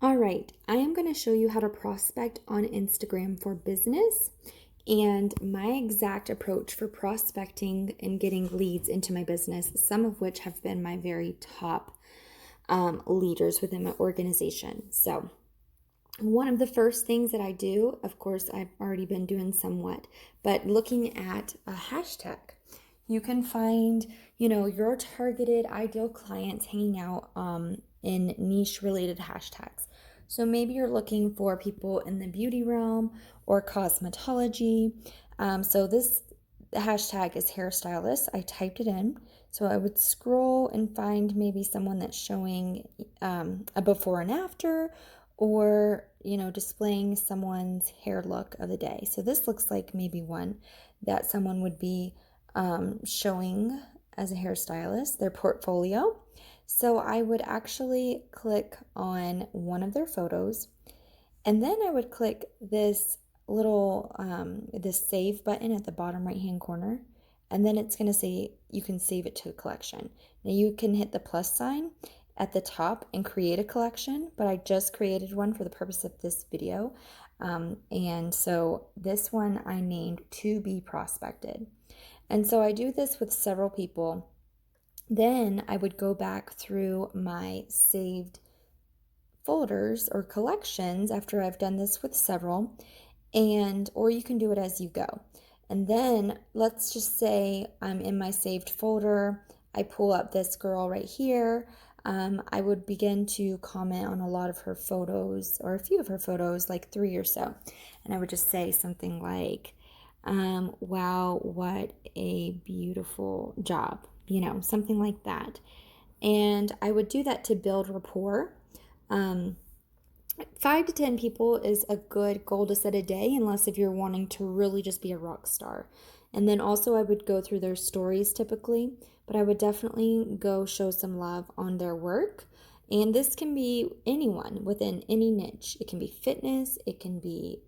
All right, I am going to show you how to prospect on Instagram for business and my exact approach for prospecting and getting leads into my business, some of which have been my very top leaders within my organization. So, one of the first things that I do, of course, I've already been doing somewhat, but looking at a hashtag. You can find, your targeted ideal clients hanging out in niche related hashtags. So maybe you're looking for people in the beauty realm or cosmetology. So this hashtag is hairstylist. I typed it in. So I would scroll and find maybe someone that's showing a before and after, or displaying someone's hair look of the day. So this looks like maybe one that someone would be showing as a hairstylist, their portfolio. So I would actually click on one of their photos, and then I would click this little this save button at the bottom right hand corner, and then it's going to say you can save it to a collection. Now you can hit the plus sign at the top and create a collection, but I just created one for the purpose of this video. And so this one I named To Be Prospected. And so I do this with several people. Then I would go back through my saved folders or collections after I've done this with several, or you can do it as you go. And then let's just say I'm in my saved folder. I pull up this girl right here. I would begin to comment on a lot of her photos, or a few of her photos, like 3 or so. And I would just say something like, wow, what a beautiful job, something like that. And I would do that to build rapport. 5 to 10 people is a good goal to set a day, unless if you're wanting to really just be a rock star. And then also I would go through their stories typically, but I would definitely go show some love on their work. And this can be anyone within any niche. It can be fitness, it can be,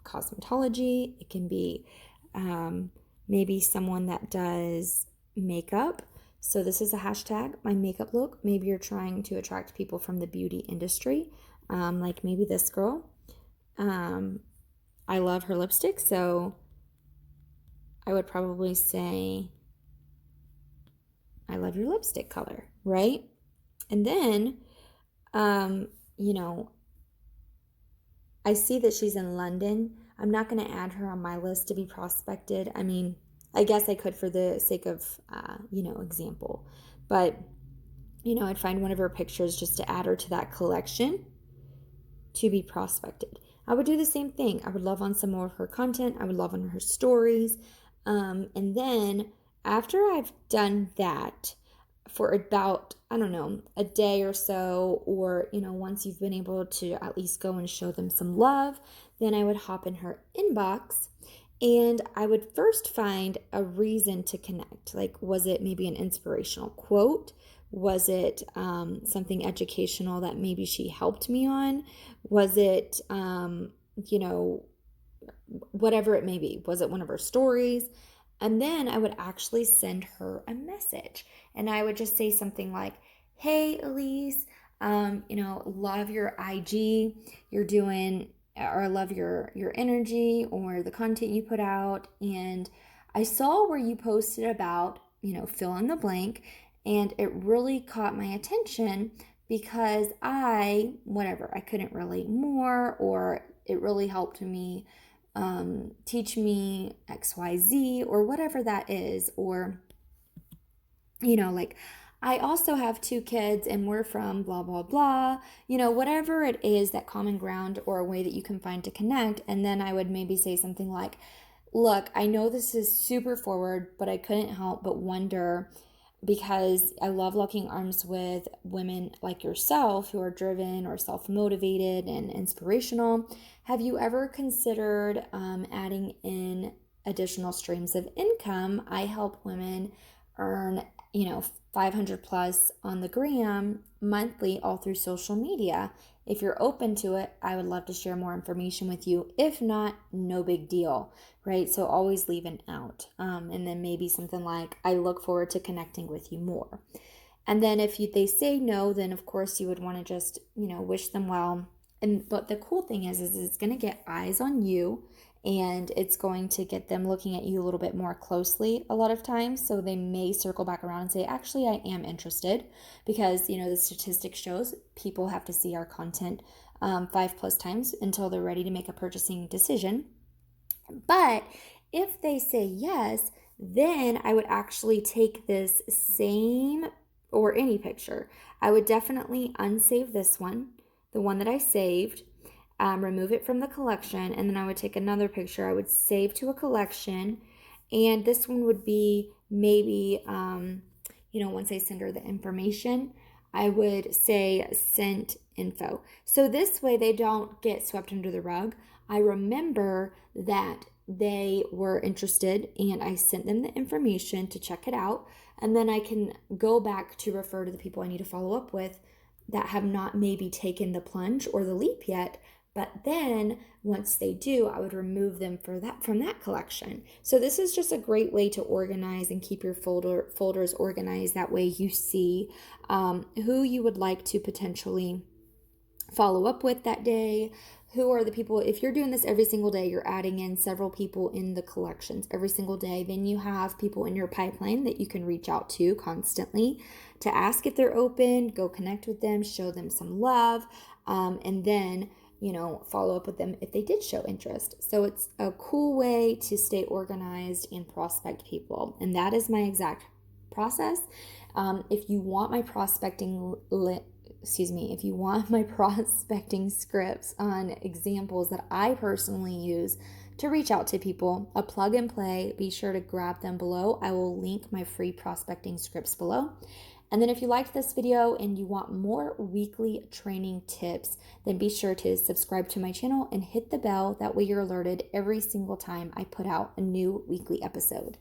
cosmetology, it can be maybe someone that does makeup. So this is a hashtag, my makeup look. Maybe you're trying to attract people from the beauty industry, like maybe this girl. I love her lipstick, so I would probably say, I love your lipstick color, right? And then, I see that she's in London. I'm not going to add her on my list to be prospected. I mean, I guess I could for the sake of, example. But, I'd find one of her pictures just to add her to that collection to be prospected. I would do the same thing. I would love on some more of her content. I would love on her stories. And then after I've done that for about, I don't know, a day or so, or, once you've been able to at least go and show them some love, then I would hop in her inbox and I would first find a reason to connect. Like, was it maybe an inspirational quote? Was it something educational that maybe she helped me on? Was it, whatever it may be? Was it one of her stories? And then I would actually send her a message. And I would just say something like, hey, Elise, love your IG. You're doing, or I love your energy or the content you put out. And I saw where you posted about, fill in the blank. And it really caught my attention because I couldn't relate more, or it really helped me teach me XYZ or whatever that is. Or, like, I also have 2 kids and we're from blah, blah, blah, whatever it is, that common ground or a way that you can find to connect. And then I would maybe say something like, look, I know this is super forward, but I couldn't help but wonder, because I love locking arms with women like yourself who are driven or self-motivated and inspirational. Have you ever considered adding in additional streams of income? I help women earn, 500 plus on the gram monthly, all through social media. If you're open to it, I would love to share more information with you. If not, no big deal, right? So always leave an out. And then maybe something like, I look forward to connecting with you more. And then if they say no, then of course you would want to just, wish them well. And but the cool thing is it's going to get eyes on you, and it's going to get them looking at you a little bit more closely a lot of times. So they may circle back around and say, actually, I am interested, because, the statistic shows people have to see our content 5+ times until they're ready to make a purchasing decision. But if they say yes, then I would actually take this same, or any picture. I would definitely unsave this one, the one that I saved, remove it from the collection, and then I would take another picture. I would save to a collection, and this one would be maybe, once I send her the information, I would say sent info. So this way they don't get swept under the rug. I remember that they were interested and I sent them the information to check it out. And then I can go back to refer to the people I need to follow up with that have not maybe taken the plunge or the leap yet. But then once they do, I would remove them from that collection. So this is just a great way to organize and keep your folders organized. That way you see who you would like to potentially follow up with that day. Who are the people? If you're doing this every single day, you're adding in several people in the collections every single day, then you have people in your pipeline that you can reach out to constantly to ask if they're open, go connect with them, show them some love, and then follow up with them if they did show interest. So it's a cool way to stay organized and prospect people. And that is my exact process. If you want my prospecting if you want my prospecting scripts on examples that I personally use to reach out to people, a plug and play, be sure to grab them below. I will link my free prospecting scripts below. And then if you liked this video and you want more weekly training tips, then be sure to subscribe to my channel and hit the bell. That way you're alerted every single time I put out a new weekly episode.